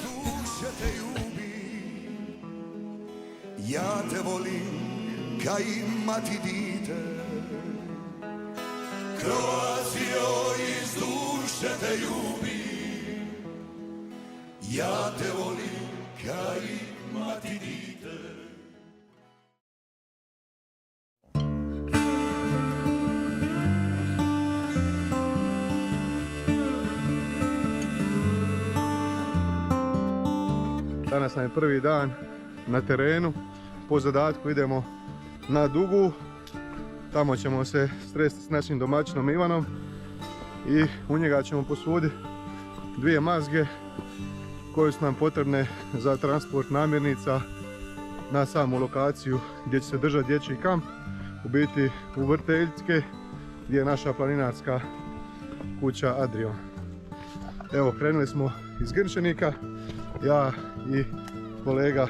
duše te ljubi, ja te volim ka imati dite. Kroacijo, iz duše te ljubi, ja te volim ka imati dite. Danas nam je prvi dan na terenu. Po zadatku idemo na Dugu. Tamo ćemo se sresti s našim domaćinom Ivanom i u njega ćemo posuditi 2 mazge koje su nam potrebne za transport namirnica na samu lokaciju gdje će se držati dječji kamp, u biti u Vrteljske, gdje je naša planinarska kuća Adrion. Evo, krenuli smo iz Grčenika, ja i kolega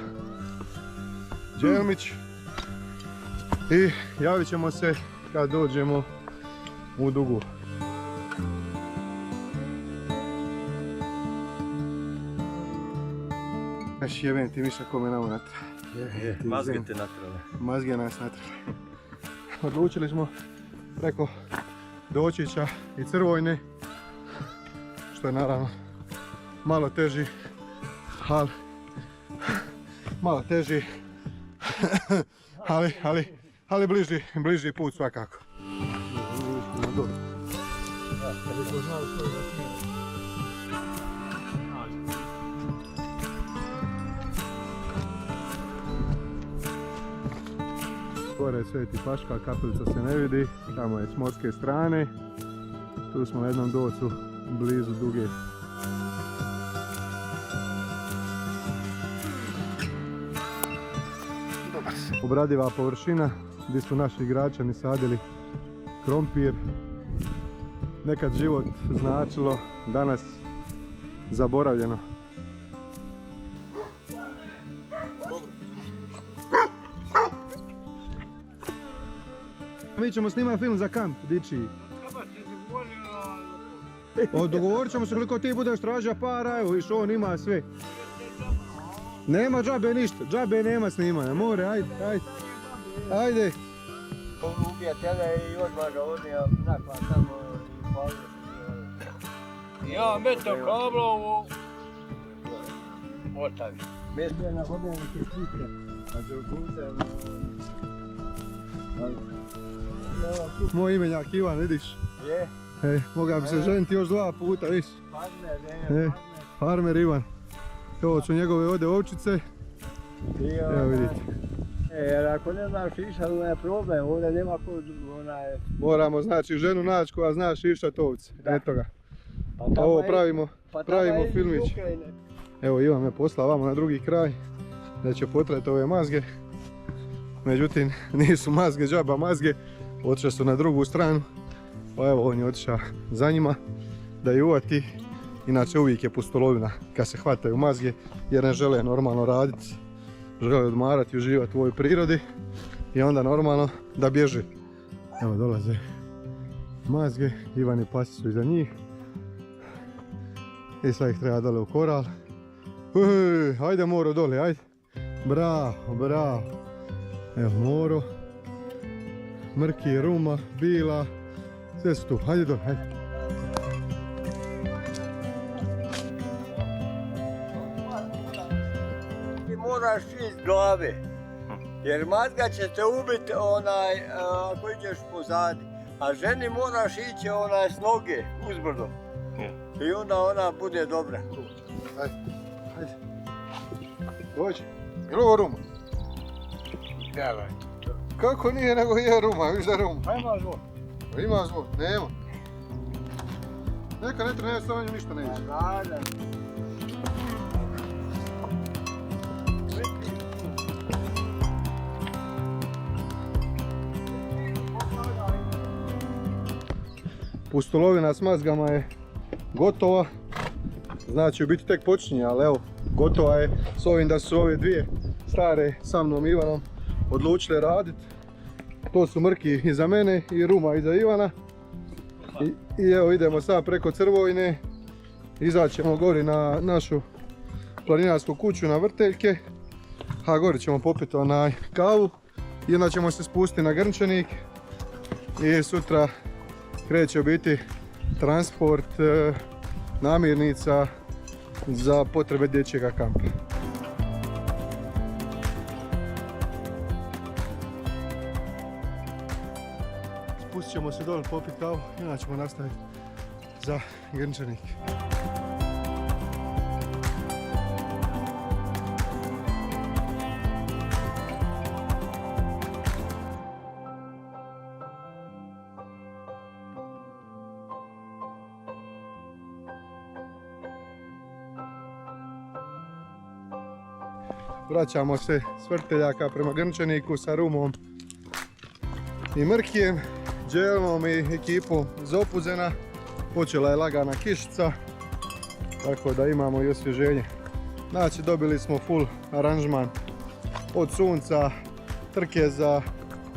Đelmić, i javit ćemo se kad dođemo u Dugu. Znaš, jebem ti Miša kome namo natra. Mazge te natrale. Mazge nas natrale. Odlučili smo preko Dočića i Crvojne, što je naravno malo teži, ali bliži put svakako. Gore je Sveti Paška, kapelica se ne vidi, tamo je s morske strane. Tu smo na jednom docu blizu Duge. Obradiva površina gdje su naši Gračani sadili krompir. Nekad život značilo, danas zaboravljeno. Mi ćemo snimati film za kamp, diči. Dogovorit ćemo se koliko ti budeš tražio para, evo viš, on ima sve. Nema džabe ništa, džabe nema snimanja, more, ajde. Ubija tebe i odvaga odnija nakon tamo i pauze. Ja meto kablovu otavi. Mjesto je na vodenike slike, a za ukuse... Moj imenjak Ivan, vidiš? Je. Mogao bi se ženiti još 2 puta, viš? Farmer, Farmer Ivan. Ovo su njegove ovdje ovčice. Evo vidite. Jer ako ne znaš išat, je problem, ovdje nema ko onaj... Moramo znači ženu naći koja zna šišat ovce. Eto ga. Ovo pravimo filmić. Evo Ivan me poslao vamo na drugi kraj da će potrebati ove mazge. Međutim, nisu mazge, džaba mazge. Otišli su na drugu stranu. Pa evo, on je otišao za njima da ju uvati. Inače uvijek je pustolovina kad se hvataju mazge jer ne žele normalno raditi. Žele odmarati i uživati u ovoj prirodi i onda normalno da bježi. Evo dolaze mazge, Ivan i pasi su iza njih. I sad ih treba dole u koral. Ajde Moro dole, ajde. Bravo. Evo Moro, Mrki, Ruma, Bila, sve su tu, ajde dole, ajde. Ti moraš iz glave, jer mazga će te ubiti ako iđeš pozadi, a ženi moraš ići s noge, uzbrdo. I onda ona bude dobra. Ajde. Dođi. Je li ovo Ruma? Davaj. Kako nije nego je Ruma, viš da je Ruma? Pa ima zvon. Ima zvon, nema. Neka ne treba, sa vanju ništa neće. Da. Pustolovina s mazgama je gotova. Znači u biti tek počinje, ali evo, gotova je s ovim da su ove 2 stare sa mnom Ivanom odlučile raditi. To su Mrki iza mene i Ruma iza Ivana. I evo idemo sad preko Crvojne. Izaćemo gori na našu planinarsku kuću na vrteljke, a gore ćemo popiti kavu i onda ćemo se spustiti na Grnčanik i sutra kreće biti transport namirnica za potrebe dječjega kampa. Spustit ćemo se dole popiti kavu i onda ćemo nastaviti za Grnčanik. Vraćamo se s Vrteljaka prema Grnčaniku sa Rumom i Mrkijem, Đelmom i ekipom iz Opuzena. Počela je lagana kišica, tako da imamo i osvježenje. Znači dobili smo full aranžman od sunca, trke za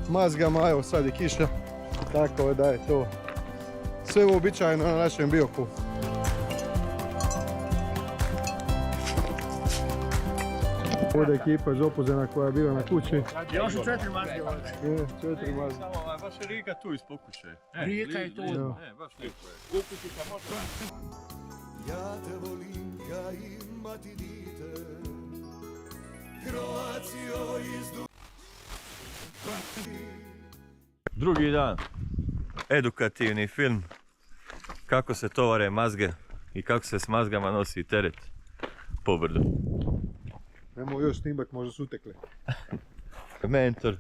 mazgama, evo sad je kiša, tako da je to sve uobičajeno na našem Biokovu. Ovdje je ekipa iz Opuzena koja je bila na kući. Još 4 mazge ovdje. 4 mazge. Baš je Rika tu iz pokušaja. Rijeka je tu. Baš lijepo je. Kupiti ka možda. Ja te volim ka imati dite, Kroacijo iz Drugi dan. Edukativni film. Kako se tovare mazge i kako se s mazgama nosi teret po brdu. Nemo još snimak, možda su utekli. Mentor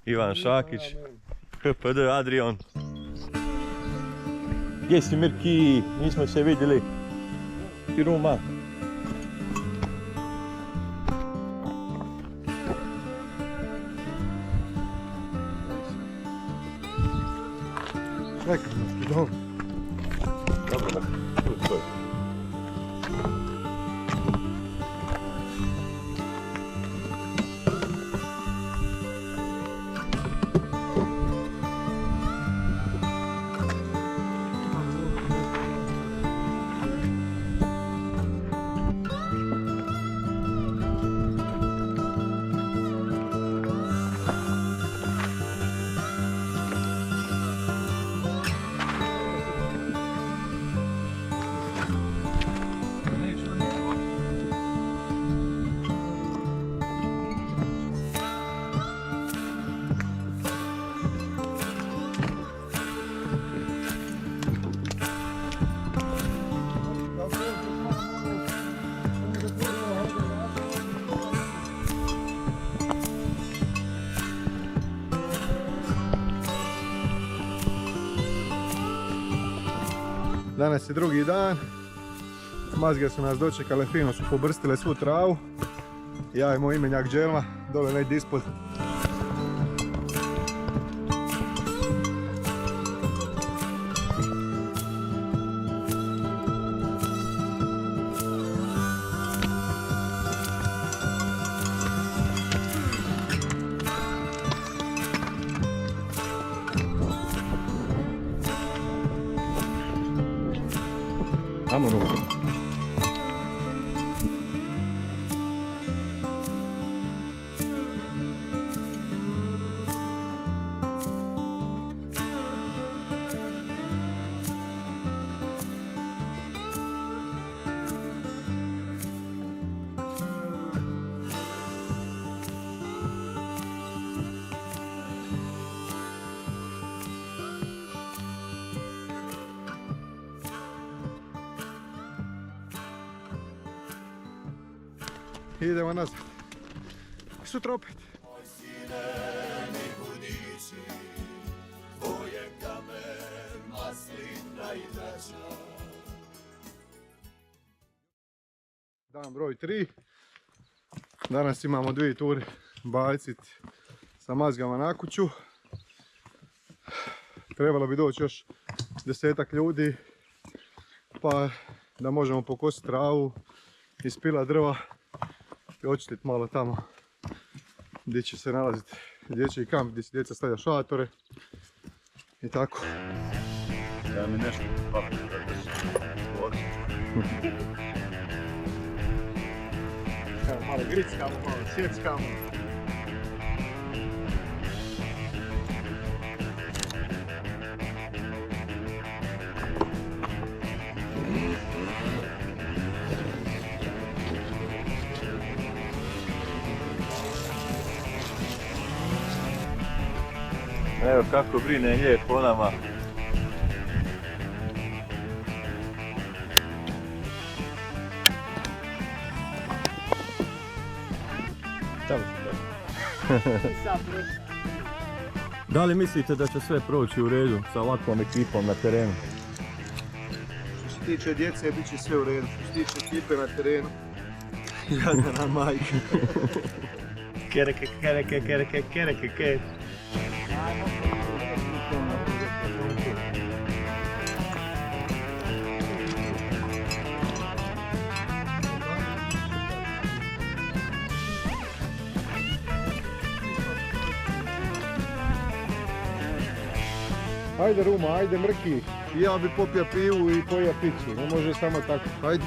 Ivan Šakić, HPD Adrian. Gdje si Mirki? Nismo se vidjeli. I Ruma. Čekaj nas, idemo. Dobro, tu je. Danas je drugi dan. Mazge su nas dočekale, fino su pobrstile svu travu. Ja i moj imenjak Đelma, dole negdje ispod. Amo ruku. Idemo nazad. Sutra opet. Sineni budići, tvoje kamen, maslina i trača. Dan broj 3. Danas imamo 2 ture bacit sa mazgama na kuću. Trebalo bi doći još 10-ak ljudi, pa da možemo pokositi travu, ispila drva i očistiti malo tamo gdje će se nalaziti dječji kamp, gdje se djeca stavlja šatore i tako. Ja mi nešto pamet da Malo grickamo, malo sjeckamo. Evo kako brine lijepo o nama. Da li mislite da će sve proći u redu sa ovakvom ekipom na terenu? Što se tiče djece, bit će sve u redu. Što se tiče ekipe na terenu, jadna nam majka. Kereke. Ajde Ruma, ajde Mrki. Ja bi popio pivu i pojeo picu. Ne može samo tako. Ajde.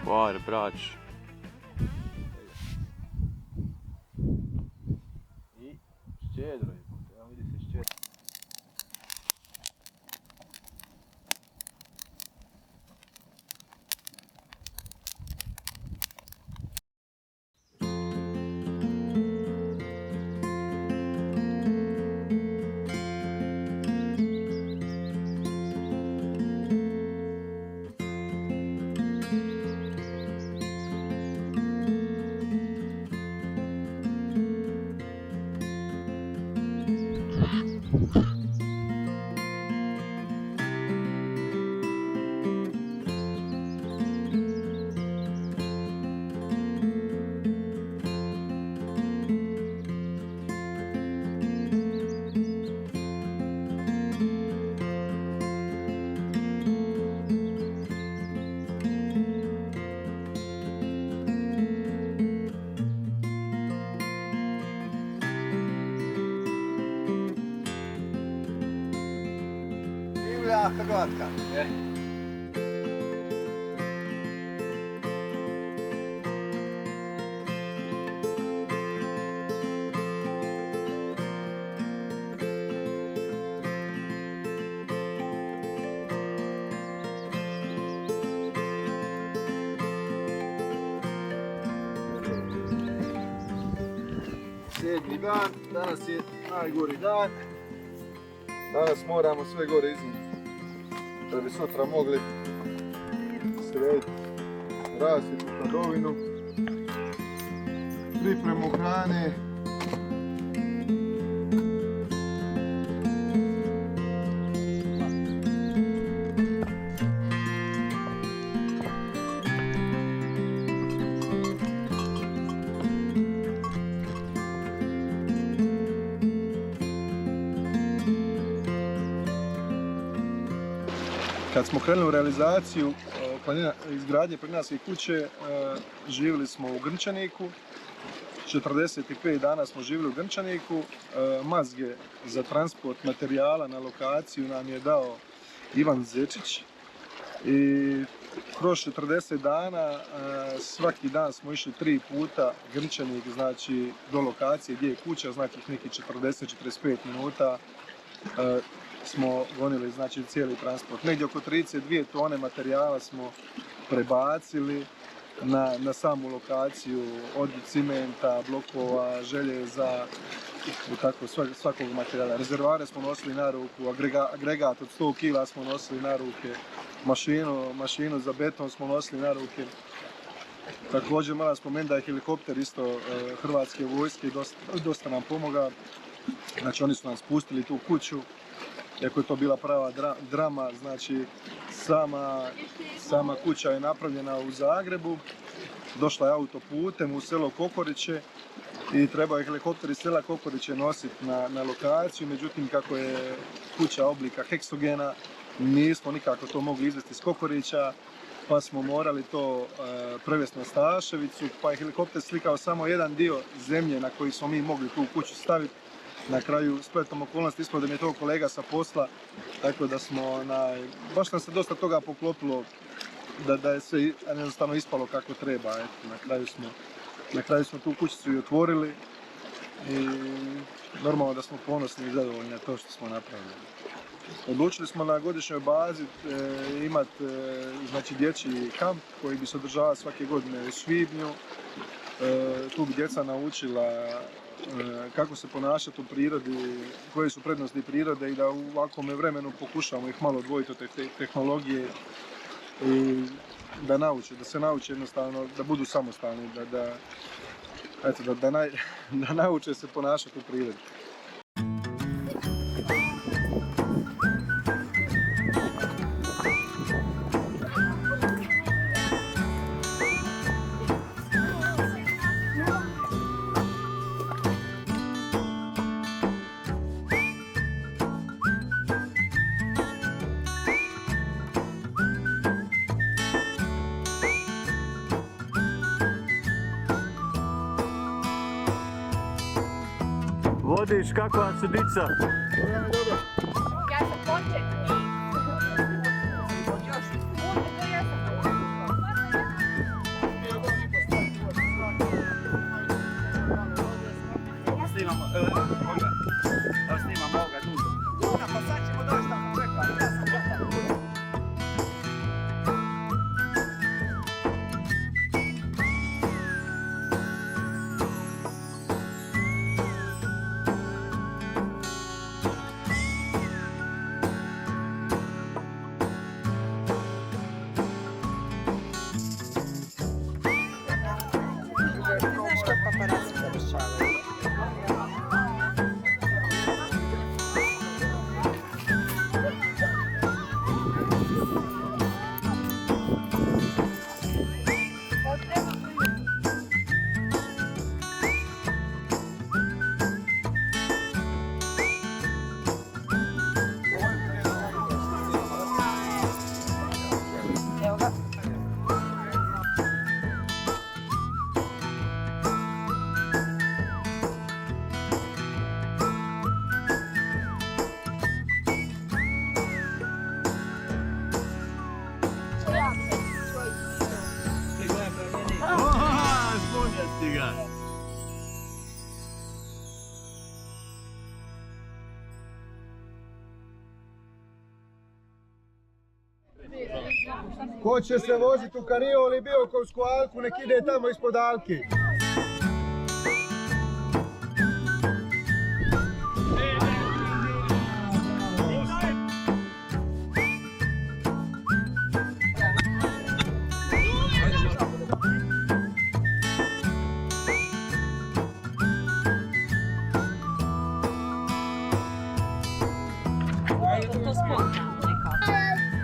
Hvar, brać. I ščedro je, evo vidi se ščedro. Hrvatska. Sedmi dan, danas je najgori dan. Danas moramo sve gore iznijeti. Da bi sutra mogli srediti rasvjetu, hladovinu, pripremu hrane. Kad smo krenuli u realizaciju izgradnje plinarske kuće, živjeli smo u Grnčaniku. 45 dana smo živjeli u Grnčaniku. Mazge za transport materijala na lokaciju nam je dao Ivan Zečić. I kroz 40 dana svaki dan smo išli 3 puta Grnčanik, znači do lokacije gdje je kuća, znači nekih 40-45 minuta. Smo gonili znači cijeli transport. Negdje oko 32 tone materijala smo prebacili na samu lokaciju, od cimenta, blokova, željeza i tako svakog materijala. Rezervare smo nosili na ruku, agregat od 100 kila smo nosili na ruke, mašinu za beton smo nosili na ruke. Također moram spomenuti da je helikopter isto Hrvatske vojske dosta nam pomogao. Znači oni su nam spustili tu kuću. Iako je to bila prava drama, znači sama kuća je napravljena u Zagrebu, došla je autoputem u selo Kokoriće i trebao je helikopter iz sela Kokoriće nositi na lokaciju, međutim kako je kuća oblika heksogena, nismo nikako to mogli izvesti iz Kokorića pa smo morali to prevesti na Staševicu, pa je helikopter slikao samo jedan dio zemlje na koji smo mi mogli tu kuću staviti. Na kraju spletom okolnosti ispod da mi je to kolega sa posla, tako da smo, baš nam se dosta toga poklopilo da je sve jednostavno ispalo kako treba. Eto, na kraju smo tu kućicu i otvorili i normalno da smo ponosni i zadovoljni na to što smo napravili. Odlučili smo na godišnjoj bazi imati znači, dječji kamp koji bi se održavao svake godine u svibnju. Tu bi djeca naučila kako se ponašati u prirodi, koje su prednosti prirode i da u ovakvom vremenu pokušamo ih malo odvojiti od te tehnologije i da se nauče jednostavno, da budu samostalni, da nauče se ponašati u prirodi. Vodiš, kakva su dica? Ja sam početnik. Još puno, to ja sam Snimamo ovoga duža. Pa sad ćemo doći tamo čekati, ja sam gotov. Znaš kako paparaci završavaju? Evo ga. Spominjati ti ga! Ko će se voziti u karioli Biokovsku alku, nek ide tamo ispod alki. To spontano nekako.